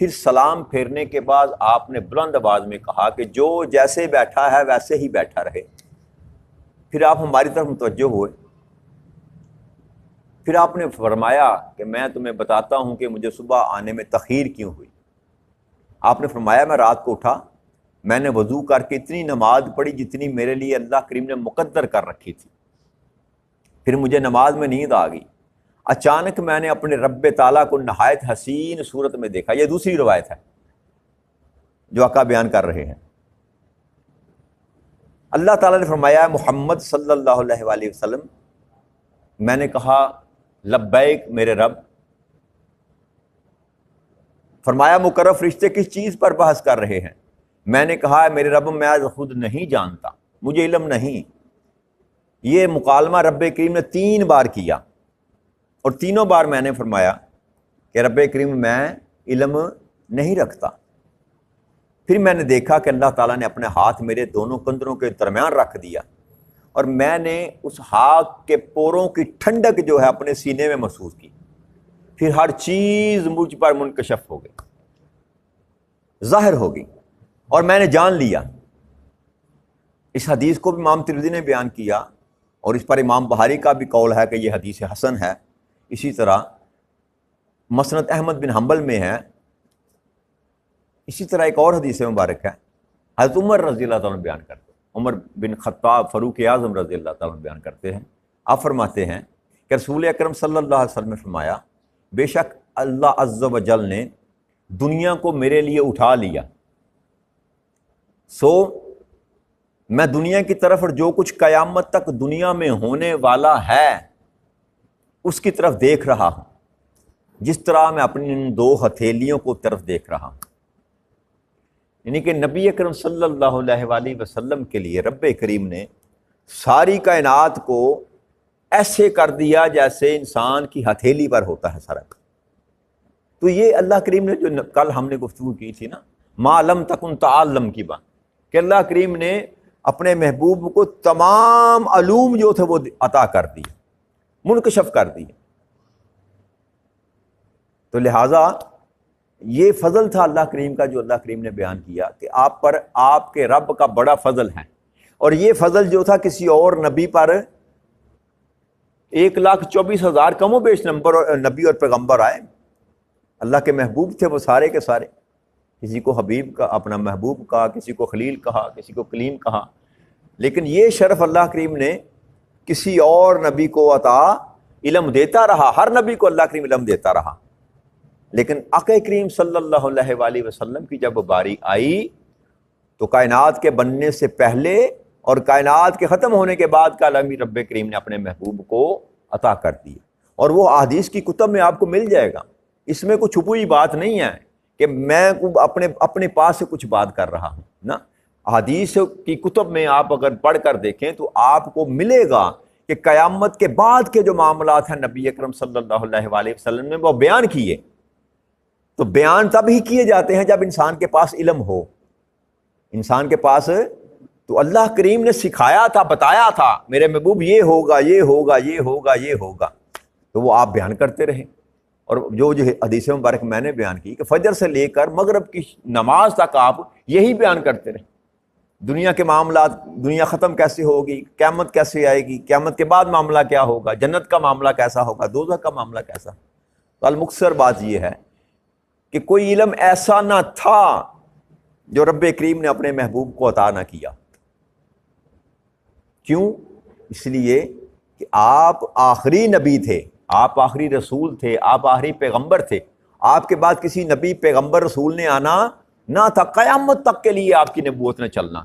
پھر سلام پھیرنے کے بعد آپ نے بلند آواز میں کہا کہ جو جیسے بیٹھا ہے ویسے ہی بیٹھا رہے۔ پھر آپ ہماری طرف متوجہ ہوئے، پھر آپ نے فرمایا کہ میں تمہیں بتاتا ہوں کہ مجھے صبح آنے میں تاخیر کیوں ہوئی۔ آپ نے فرمایا میں رات کو اٹھا، میں نے وضو کر کے اتنی نماز پڑھی جتنی میرے لیے اللہ کریم نے مقدر کر رکھی تھی۔ پھر مجھے نماز میں نیند آ گئی، اچانک میں نے اپنے رب تعالیٰ کو نہایت حسین صورت میں دیکھا۔ یہ دوسری روایت ہے جو آقا بیان کر رہے ہیں۔ اللہ تعالیٰ نے فرمایا محمد صلی اللہ علیہ وآلہ وسلم، میں نے کہا لبیک میرے رب۔ فرمایا مقرب فرشتے کس چیز پر بحث کر رہے ہیں؟ میں نے کہا میرے رب میں آج خود نہیں جانتا، مجھے علم نہیں۔ یہ مکالمہ رب کریم نے 3 بار کیا، اور تینوں بار میں نے فرمایا کہ رب کریم میں علم نہیں رکھتا۔ پھر میں نے دیکھا کہ اللہ تعالیٰ نے اپنے ہاتھ میرے دونوں کندھوں کے درمیان رکھ دیا، اور میں نے اس ہاتھ کے پوروں کی ٹھنڈک جو ہے اپنے سینے میں محسوس کی۔ پھر ہر چیز مجھ پر منکشف ہو گئی، ظاہر ہو گئی، اور میں نے جان لیا۔ اس حدیث کو بھی امام ترمذی نے بیان کیا، اور اس پر امام بخاری کا بھی قول ہے کہ یہ حدیث حسن ہے۔ اسی طرح مسند احمد بن حنبل میں ہے۔ اسی طرح ایک اور حدیث مبارک ہے، حضرت عمر رضی اللہ تعالیٰ بیان کرتے ہیں، عمر بن خطاب فاروق اعظم رضی اللہ تعالیٰ بیان کرتے ہیں۔ آپ فرماتے ہیں کہ رسول اکرم صلی اللہ علیہ وسلم نے فرمایا بے شک اللہ عز و جل نے دنیا کو میرے لیے اٹھا لیا، سو میں دنیا کی طرف اور جو کچھ قیامت تک دنیا میں ہونے والا ہے اس کی طرف دیکھ رہا ہوں، جس طرح میں اپنی ان 2 ہتھیلیوں کو طرف دیکھ رہا ہوں۔ یعنی کہ نبی اکرم صلی اللہ علیہ وآلہ وسلم کے لیے رب کریم نے ساری کائنات کو ایسے کر دیا جیسے انسان کی ہتھیلی پر ہوتا ہے سارا۔ تو یہ اللہ کریم نے جو کل ہم نے گفتگو کی تھی نا، ما لم تکن تعلم کی بات، کہ اللہ کریم نے اپنے محبوب کو تمام علوم جو تھے وہ عطا کر دی، منکشف کر دی۔ تو لہٰذا یہ فضل تھا اللہ کریم کا جو اللہ کریم نے بیان کیا کہ آپ پر آپ کے رب کا بڑا فضل ہے۔ اور یہ فضل جو تھا کسی اور نبی پر 1,24,000 کم و بیش نمبر نبی اور پیغمبر آئے، اللہ کے محبوب تھے وہ سارے کے سارے۔ کسی کو حبیب کا اپنا محبوب کہا، کسی کو خلیل کہا، کسی کو کلیم کہا، لیکن یہ شرف اللہ کریم نے کسی اور نبی کو عطا علم دیتا رہا، ہر نبی کو اللہ کریم علم دیتا رہا، لیکن آقا کریم صلی اللہ علیہ وآلہ وسلم کی جب باری آئی تو کائنات کے بننے سے پہلے اور کائنات کے ختم ہونے کے بعد کا علم رب کریم نے اپنے محبوب کو عطا کر دی، اور وہ احادیث کی کتب میں آپ کو مل جائے گا۔ اس میں کوئی چھپی بات نہیں ہے کہ میں اپنے پاس سے کچھ بات کر رہا ہوں نا۔ احادیث کی کتب میں آپ اگر پڑھ کر دیکھیں تو آپ کو ملے گا کہ قیامت کے بعد کے جو معاملات ہیں نبی اکرم صلی اللہ علیہ وآلہ وسلم نے وہ بیان کیے۔ تو بیان تب ہی کیے جاتے ہیں جب انسان کے پاس علم ہو۔ انسان کے پاس تو اللہ کریم نے سکھایا تھا، بتایا تھا میرے محبوب یہ ہوگا، یہ ہوگا، یہ ہوگا، یہ ہوگا، تو وہ آپ بیان کرتے رہے۔ اور جو حدیث مبارک میں نے بیان کی کہ فجر سے لے کر مغرب کی نماز تک آپ یہی بیان کرتے رہے، دنیا کے معاملات، دنیا ختم کیسے ہوگی، قیامت کیسے آئے گی، قیامت کے بعد معاملہ کیا ہوگا، جنت کا معاملہ کیسا ہوگا، دوزخ کا معاملہ کیسا۔ تو المختصر بات یہ ہے کہ کوئی علم ایسا نہ تھا جو رب کریم نے اپنے محبوب کو عطا نہ کیا۔ کیوں؟ اس لیے کہ آپ آخری نبی تھے، آپ آخری رسول تھے، آپ آخری پیغمبر تھے۔ آپ کے بعد کسی نبی پیغمبر رسول نے آنا نہ تھا، قیامت تک کے لیے آپ کی نبوت نے چلنا۔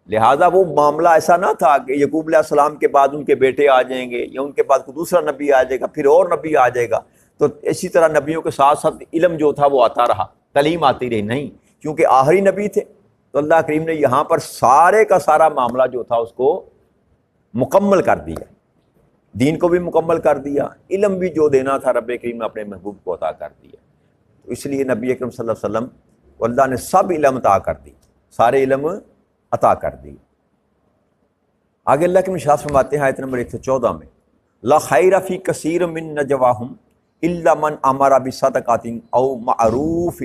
لہٰذا وہ معاملہ ایسا نہ تھا کہ یعقوب علیہ السلام کے بعد ان کے بیٹے آ جائیں گے، یا ان کے بعد کوئی دوسرا نبی آ جائے گا، پھر اور نبی آ جائے گا، تو اسی طرح نبیوں کے ساتھ ساتھ علم جو تھا وہ آتا رہا، تعلیم آتی رہی۔ نہیں، کیونکہ آخری نبی تھے تو اللہ کریم نے یہاں پر سارے کا سارا معاملہ جو تھا اس کو مکمل کر دیا، دین کو بھی مکمل کر دیا، علم بھی جو دینا تھا رب کریم نے اپنے محبوب کو عطا کر دیا۔ تو اس لیے نبی اکرم صلی اللہ علیہ وسلم کو اللہ نے سب علم عطا کر دی، سارے علم عطا کر دی۔ آگے اللہ کے ارشاد فرماتے ہیں آیت نمبر 114 میں، لا خیر فی کثیر من نجواہم الا من امر بصدقۃ او معروف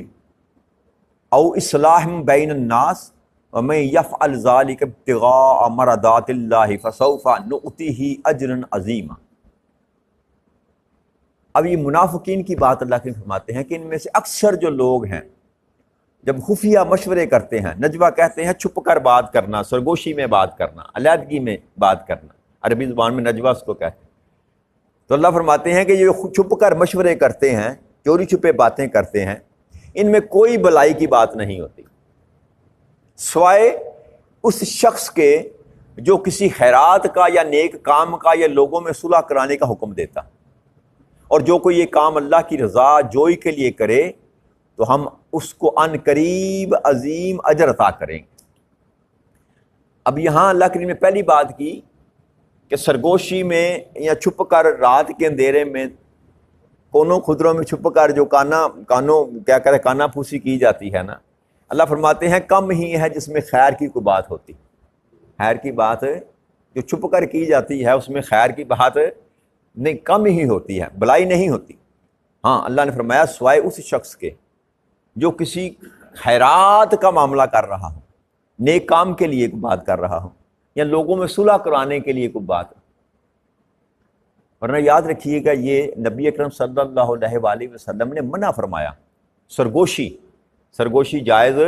او اصلاح بین الناس ومن یفعل ذلک ابتغاء مرضات اللہ فسوف نؤتیہ اجرا عظیما۔ اب یہ منافقین کی بات اللہ کے فرماتے ہیں کہ ان میں سے اکثر جو لوگ ہیں جب خفیہ مشورے کرتے ہیں، نجوہ کہتے ہیں چھپ کر بات کرنا، سرگوشی میں بات کرنا، علیحدگی میں بات کرنا، عربی زبان میں نجوہ اس کو کہتے ہیں، تو اللہ فرماتے ہیں کہ یہ چھپ کر مشورے کرتے ہیں، چوری چھپے باتیں کرتے ہیں، ان میں کوئی بلائی کی بات نہیں ہوتی سوائے اس شخص کے جو کسی خیرات کا یا نیک کام کا یا لوگوں میں صلح کرانے کا حکم دیتا، اور جو کوئی یہ کام اللہ کی رضا جوئی کے لیے کرے تو ہم اس کو عن قریب عظیم اجر عطا کریں گے۔ اب یہاں اللہ کریم نے پہلی بات کی کہ سرگوشی میں یا چھپ کر رات کے اندھیرے میں کونوں خدروں میں چھپ کر جو کانا پھوسی کی جاتی ہے نا، اللہ فرماتے ہیں کم ہی ہے جس میں خیر کی کوئی بات ہوتی، خیر کی بات جو چھپ کر کی جاتی ہے اس میں خیر کی بات نہیں، کم ہی ہوتی ہے، بلائی نہیں ہوتی۔ ہاں اللہ نے فرمایا سوائے اس شخص کے جو کسی خیرات کا معاملہ کر رہا ہو، نیک کام کے لیے کوئی بات کر رہا ہو یا لوگوں میں صلح کرانے کے لیے کوئی بات، ورنہ یاد رکھیے گا یہ نبی اکرم صلی اللہ علیہ وآلہ وسلم نے منع فرمایا۔ سرگوشی جائز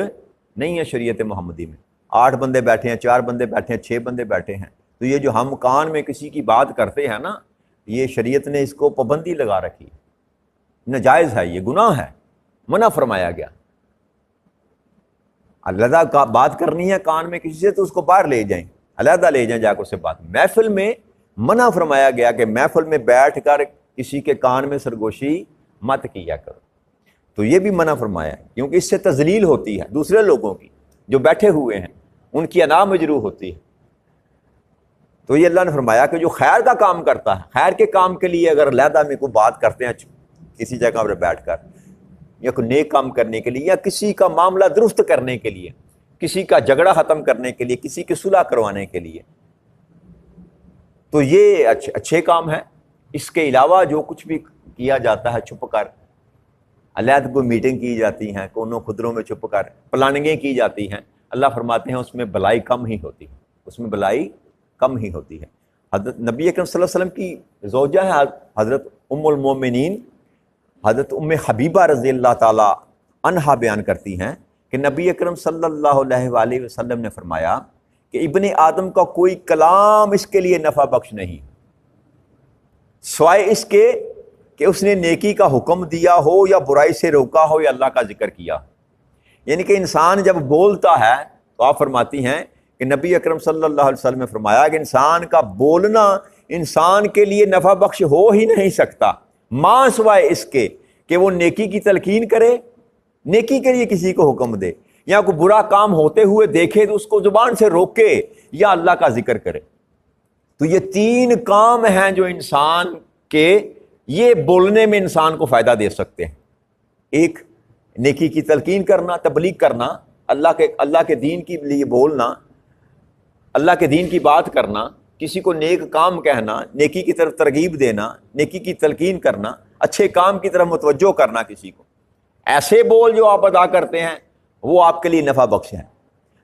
نہیں ہے شریعت محمدی میں۔ 8 بندے بیٹھے ہیں، 4 بندے بیٹھے ہیں، 6 بندے بیٹھے ہیں، تو یہ جو ہم کان میں کسی کی بات کرتے ہیں نا، یہ شریعت نے اس کو پابندی لگا رکھی، ناجائز ہے، یہ گناہ ہے، منع فرمایا گیا۔ علیحدہ کا بات کرنی ہے کان میں کسی سے تو اس کو باہر لے جائیں، علیحدہ لے جائیں جا کر اس سے بات۔ محفل میں منع فرمایا گیا کہ محفل میں بیٹھ کر کسی کے کان میں سرگوشی مت کیا کرو، تو یہ بھی منع فرمایا ہے کیونکہ اس سے تذلیل ہوتی ہے دوسرے لوگوں کی جو بیٹھے ہوئے ہیں، ان کی انا مجروح ہوتی ہے۔ تو یہ اللہ نے فرمایا کہ جو خیر کا کام کرتا ہے، خیر کے کام کے لیے اگر علیحدہ میں کوئی بات کرتے ہیں کسی جگہ پر بیٹھ کر، یا کوئی نیک کام کرنے کے لیے، یا کسی کا معاملہ درست کرنے کے لیے، کسی کا جھگڑا ختم کرنے کے لیے، کسی کی صلح کروانے کے لیے، تو یہ اچھے کام ہے۔ اس کے علاوہ جو کچھ بھی کیا جاتا ہے چھپ کر، علیحدہ کوئی میٹنگ کی جاتی ہیں، کونوں خدروں میں چھپ کر پلاننگیں کی جاتی ہیں، اللہ فرماتے ہیں اس میں بلائی کم ہی ہوتی ہے، اس میں بلائی کم ہی ہوتی ہے۔ حضرت نبی اکرم صلی اللہ علیہ وسلم کی زوجہ ہے حضرت ام المومنین حضرت ام حبیبہ رضی اللہ تعالی عنہا بیان کرتی ہیں کہ نبی اکرم صلی اللہ علیہ وآلہ وسلم نے فرمایا کہ ابن آدم کا کوئی کلام اس کے لیے نفع بخش نہیں سوائے اس کے کہ اس نے نیکی کا حکم دیا ہو یا برائی سے روکا ہو یا اللہ کا ذکر کیا۔ یعنی کہ انسان جب بولتا ہے تو آپ فرماتی ہیں کہ نبی اکرم صلی اللہ علیہ وسلم نے فرمایا کہ انسان کا بولنا انسان کے لیے نفع بخش ہو ہی نہیں سکتا ماں سوائے اس کے کہ وہ نیکی کی تلقین کرے، نیکی کے لیے کسی کو حکم دے، یا کوئی برا کام ہوتے ہوئے دیکھے تو اس کو زبان سے روکے یا اللہ کا ذکر کرے۔ تو یہ 3 کام ہیں جو انسان کے یہ بولنے میں انسان کو فائدہ دے سکتے ہیں۔ ایک نیکی کی تلقین کرنا، تبلیغ کرنا، اللہ کے دین کے لیے بولنا، اللہ کے دین کی بات کرنا، کسی کو نیک کام کہنا، نیکی کی طرف ترغیب دینا، نیکی کی تلقین کرنا، اچھے کام کی طرف متوجہ کرنا کسی کو۔ ایسے بول جو آپ ادا کرتے ہیں وہ آپ کے لیے نفع بخش ہے۔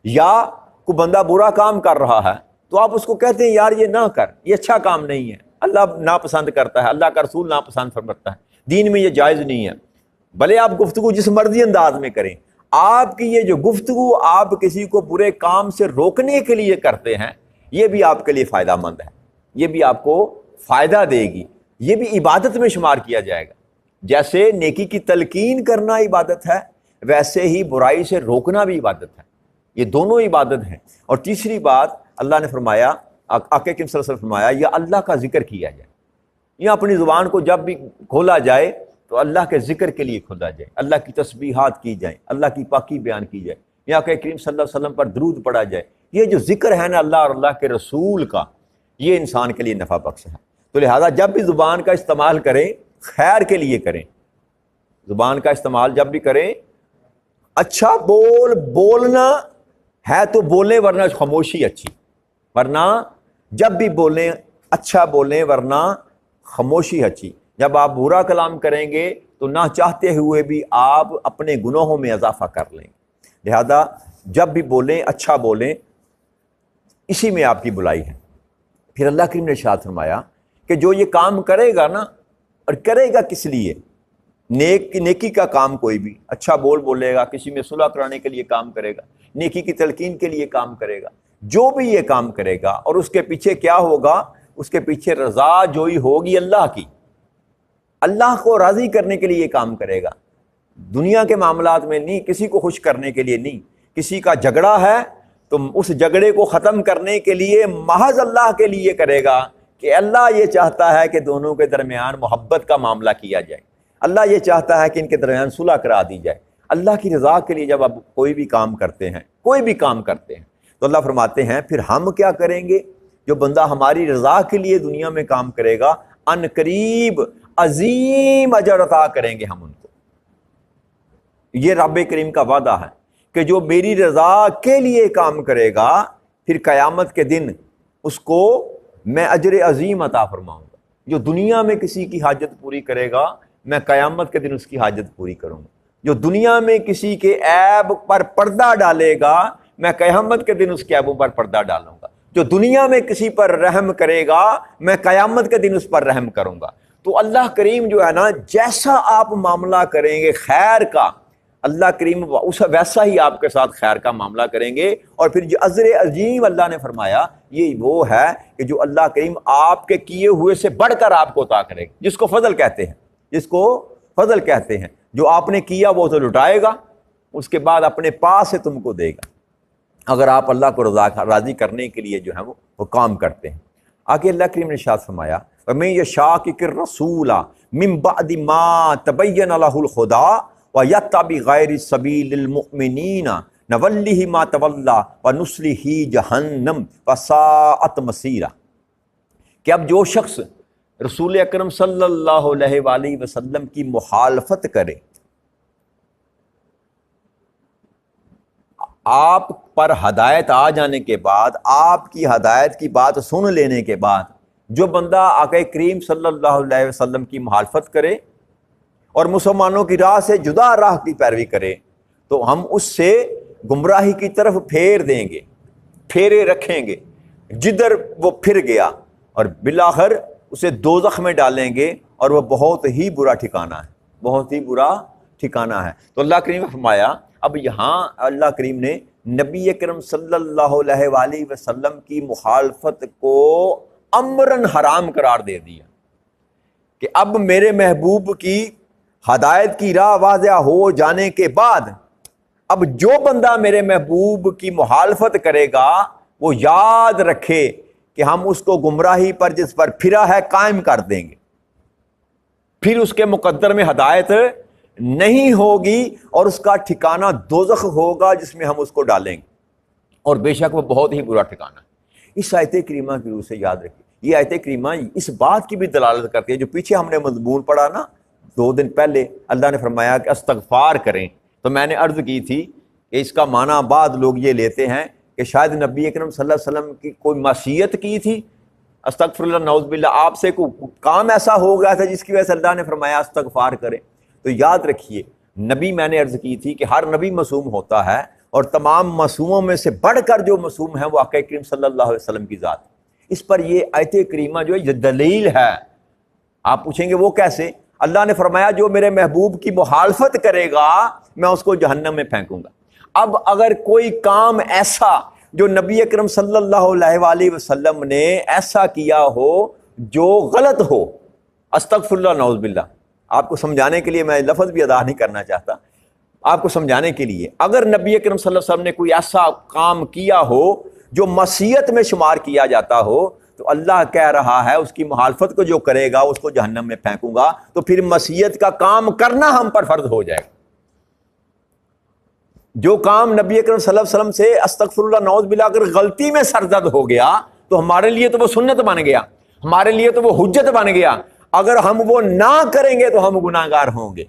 یا کوئی بندہ برا کام کر رہا ہے تو آپ اس کو کہتے ہیں یار یہ نہ کر، یہ اچھا کام نہیں ہے، اللہ ناپسند کرتا ہے، اللہ کا رسول ناپسند فرماتا ہے، دین میں یہ جائز نہیں ہے۔ بھلے آپ گفتگو جس مرضی انداز میں کریں، آپ کی یہ جو گفتگو آپ کسی کو برے کام سے روکنے کے لیے کرتے ہیں یہ بھی آپ کے لیے فائدہ مند ہے، یہ بھی آپ کو فائدہ دے گی، یہ بھی عبادت میں شمار کیا جائے گا۔ جیسے نیکی کی تلقین کرنا عبادت ہے ویسے ہی برائی سے روکنا بھی عبادت ہے، یہ دونوں عبادت ہیں۔ اور تیسری بات اللہ نے فرمایا، آقا کریم صلی اللہ علیہ وسلم فرمایا یا اللہ کا ذکر کیا جائے، یا اپنی زبان کو جب بھی کھولا جائے تو اللہ کے ذکر کے لیے کھولا جائے، اللہ کی تسبیحات کی جائیں، اللہ کی پاکی بیان کی جائے، یا آقا کریم صلی اللہ علیہ وسلم پر درود پڑھا جائے۔ یہ جو ذکر ہے نا اللہ اور اللہ کے رسول کا، یہ انسان کے لیے نفع بخش ہے۔ تو لہذا جب بھی زبان کا استعمال کریں خیر کے لیے کریں، زبان کا استعمال جب بھی کریں اچھا بولنا ہے تو بولیں، ورنہ خاموشی اچھی، ورنہ جب بھی بولیں اچھا بولیں ورنہ خاموشی اچھی۔ جب آپ برا کلام کریں گے تو نہ چاہتے ہوئے بھی آپ اپنے گناہوں میں اضافہ کر لیں گے۔ لہذا جب بھی بولیں اچھا بولیں، اسی میں آپ کی بلائی ہے۔ پھر اللہ کریم نے ارشاد فرمایا کہ جو یہ کام کرے گا نا، اور کرے گا کس لیے؟ نیکی کا کام، کوئی بھی اچھا بولے گا، کسی میں صلح کرانے کے لیے کام کرے گا، نیکی کی تلقین کے لیے کام کرے گا، جو بھی یہ کام کرے گا، اور اس کے پیچھے کیا ہوگا؟ اس کے پیچھے رضا جوئی ہوگی اللہ کی، اللہ کو راضی کرنے کے لیے یہ کام کرے گا، دنیا کے معاملات میں نہیں، کسی کو خوش کرنے کے لیے نہیں۔ کسی کا جھگڑا ہے تو اس جھگڑے کو ختم کرنے کے لیے محض اللہ کے لیے کرے گا، کہ اللہ یہ چاہتا ہے کہ دونوں کے درمیان محبت کا معاملہ کیا جائے، اللہ یہ چاہتا ہے کہ ان کے درمیان صلح کرا دی جائے۔ اللہ کی رضا کے لیے جب آپ کوئی بھی کام کرتے ہیں، تو اللہ فرماتے ہیں پھر ہم کیا کریں گے؟ جو بندہ ہماری رضا کے لیے دنیا میں کام کرے گا، ان قریب عظیم اجر عطا کریں گے ہم ان کو۔ یہ رب کریم کا وعدہ ہے کہ جو میری رضا کے لیے کام کرے گا، پھر قیامت کے دن اس کو میں اجر عظیم عطا فرماؤں گا۔ جو دنیا میں کسی کی حاجت پوری کرے گا، میں قیامت کے دن اس کی حاجت پوری کروں گا۔ جو دنیا میں کسی کے عیب پر پردہ ڈالے گا، میں قیامت کے دن اس کے عیبوں پر پردہ ڈالوں گا۔ جو دنیا میں کسی پر رحم کرے گا، میں قیامت کے دن اس پر رحم کروں گا۔ تو اللہ کریم جو ہے نا، جیسا آپ معاملہ کریں گے خیر کا، اللہ کریم اس ویسا ہی آپ کے ساتھ خیر کا معاملہ کریں گے۔ اور پھر جو اجر عظیم اللہ نے فرمایا، یہ وہ ہے کہ جو اللہ کریم آپ کے کیے ہوئے سے بڑھ کر آپ کو عطا کرے گا، جس کو فضل کہتے ہیں۔ جو آپ نے کیا وہ تو لٹائے گا، اس کے بعد اپنے پاس سے تم کو دے گا، اگر آپ اللہ کو راضی کرنے کے لیے جو ہے وہ کام کرتے ہیں۔ آگے اللہ کریم نے ارشاد فرمایا، وَمَن يُشَاقِقِ الرَّسُولَ مِن بَعْدِ مَا تَبَيَّنَ لَهُ الْهُدَىٰ وَيَتَّبِعْ غَيْرَ سَبِيلِ الْمُؤْمِنِينَ نُوَلِّهِ مَا تَوَلَّىٰ وَنُصْلِهِ جَهَنَّمَ وَسَاءَتْ مَصِيرًا۔ کہ اب جو شخص رسول اکرم صلی اللہ علیہ وآلہ وسلم کی مخالفت کرے، آپ پر ہدایت آ جانے کے بعد، آپ کی ہدایت کی بات سن لینے کے بعد، جو بندہ آقا کریم صلی اللہ علیہ وسلم کی مخالفت کرے اور مسلمانوں کی راہ سے جدا راہ کی پیروی کرے، تو ہم اس سے گمراہی کی طرف پھیر دیں گے، پھیرے رکھیں گے جدھر وہ پھر گیا، اور بالآخر اسے دوزخ میں ڈالیں گے، اور وہ بہت ہی برا ٹھکانہ ہے۔ تو اللہ کریم نے فرمایا، اب یہاں اللہ کریم نے نبی اکرم صلی اللہ علیہ وآلہ وسلم کی مخالفت کو امراً حرام قرار دے دیا، کہ اب میرے محبوب کی ہدایت کی راہ واضح ہو جانے کے بعد، اب جو بندہ میرے محبوب کی مخالفت کرے گا، وہ یاد رکھے کہ ہم اس کو گمراہی پر جس پر پھرا ہے قائم کر دیں گے، پھر اس کے مقدر میں ہدایت نہیں ہوگی، اور اس کا ٹھکانہ دوزخ ہوگا جس میں ہم اس کو ڈالیں گے، اور بے شک وہ بہت ہی برا ٹھکانہ ہے۔ اس آیت کریمہ کی روح سے یاد رکھیے، یہ آیت کریمہ اس بات کی بھی دلالت کرتی ہے، جو پیچھے ہم نے مضمون پڑھا نا 2 دن پہلے، اللہ نے فرمایا کہ استغفار کریں، تو میں نے عرض کی تھی کہ اس کا معنی بعض لوگ یہ لیتے ہیں کہ شاید نبی اکرم صلی اللہ علیہ وسلم کی کوئی معصیت کی تھی، استغفر اللہ نعوذ باللہ، آپ سے کوئی کام ایسا ہو گیا تھا جس کی وجہ سے اللہ نے فرمایا استغفار کریں۔ تو یاد رکھیے، نبی، میں نے عرض کی تھی کہ ہر نبی معصوم ہوتا ہے، اور تمام معصوموں میں سے بڑھ کر جو معصوم ہے وہ آقا کریم صلی اللہ علیہ وسلم کی ذات۔ اس پر یہ آیت کریمہ جو ہے یہ دلیل ہے۔ آپ پوچھیں گے وہ کیسے؟ اللہ نے فرمایا جو میرے محبوب کی مخالفت کرے گا میں اس کو جہنم میں پھینکوں گا۔ اب اگر کوئی کام ایسا جو نبی اکرم صلی اللہ علیہ وآلہ وسلم نے ایسا کیا ہو جو غلط ہو، استغفر اللہ نعوذ باللہ، آپ کو سمجھانے کے لیے میں لفظ بھی ادا نہیں کرنا چاہتا، آپ کو سمجھانے کے لیے، اگر نبی اکرم صلی اللہ علیہ وسلم نے کوئی ایسا کام کیا ہو جو معصیت میں شمار کیا جاتا ہو، تو اللہ کہہ رہا ہے اس کی مخالفت کو جو کرے گا اس کو جہنم میں پھینکوں گا، تو پھر معصیت کا کام کرنا ہم پر فرض ہو جائے گا۔ جو کام نبی اکرم صلی اللہ علیہ وسلم سے استغفر اللہ نعوذ باللہ اگر غلطی میں سرزد ہو گیا تو ہمارے لیے تو وہ سنت بن گیا، ہمارے لیے تو وہ حجت بن گیا، اگر ہم وہ نہ کریں گے تو ہم گناہگار ہوں گے۔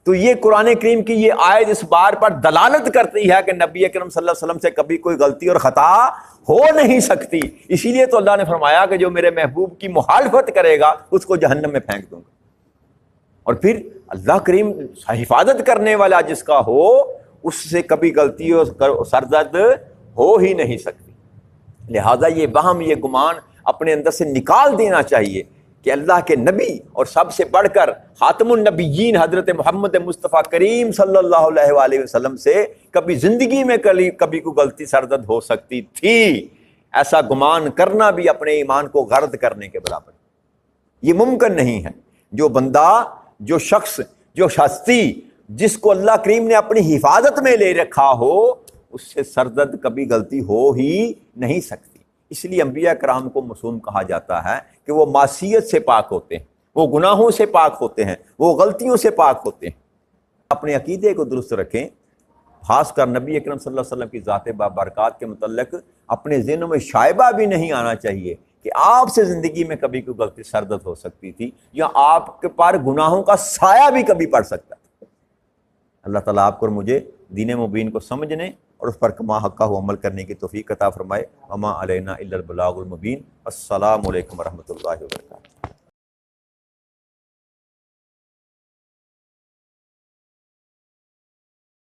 تو یہ قرآن کریم کی یہ آیت اس بات پر دلالت کرتی ہے کہ نبی اکرم صلی اللہ علیہ وسلم سے کبھی کوئی غلطی اور خطا ہو نہیں سکتی. اسی لیے تو اللہ نے فرمایا کہ جو میرے محبوب کی مخالفت کرے گا اس کو جہنم میں پھینک دوں گا. اور پھر اللہ کریم حفاظت کرنے والا جس کا ہو اس سے کبھی غلطی اور سرزد ہو ہی نہیں سکتی. لہذا یہ وہم، یہ گمان اپنے اندر سے نکال دینا چاہیے کہ اللہ کے نبی اور سب سے بڑھ کر خاتم النبیین حضرت محمد مصطفیٰ کریم صلی اللہ علیہ وآلہ وسلم سے کبھی زندگی میں کبھی کوئی غلطی سرزد ہو سکتی تھی، ایسا گمان کرنا بھی اپنے ایمان کو غرض کرنے کے برابر. یہ ممکن نہیں ہے. جو بندہ، جو شخص، جو ہستی جس کو اللہ کریم نے اپنی حفاظت میں لے رکھا ہو اس سے سرزد کبھی غلطی ہو ہی نہیں سکتی. اس لیے انبیاء کرام کو معصوم کہا جاتا ہے کہ وہ معصیت سے پاک ہوتے ہیں، وہ گناہوں سے پاک ہوتے ہیں، وہ غلطیوں سے پاک ہوتے ہیں. اپنے عقیدے کو درست رکھیں. خاص کر نبی اکرم صلی اللہ علیہ وسلم کی ذات بابرکات کے متعلق اپنے ذہنوں میں شائبہ بھی نہیں آنا چاہیے کہ آپ سے زندگی میں کبھی کوئی غلطی سرزد ہو سکتی تھی یا آپ کے پر گناہوں کا سایہ بھی کبھی پڑ سکتا تھا. اللہ تعالیٰ آپ کو اور مجھے دین مبین کو سمجھنے اور اس پر کما حقہ عمل کرنے کی توفیق عطا فرمائے. وما علینا الا البلاغ المبین. السلام علیکم ورحمۃ اللہ وبرکاتہ.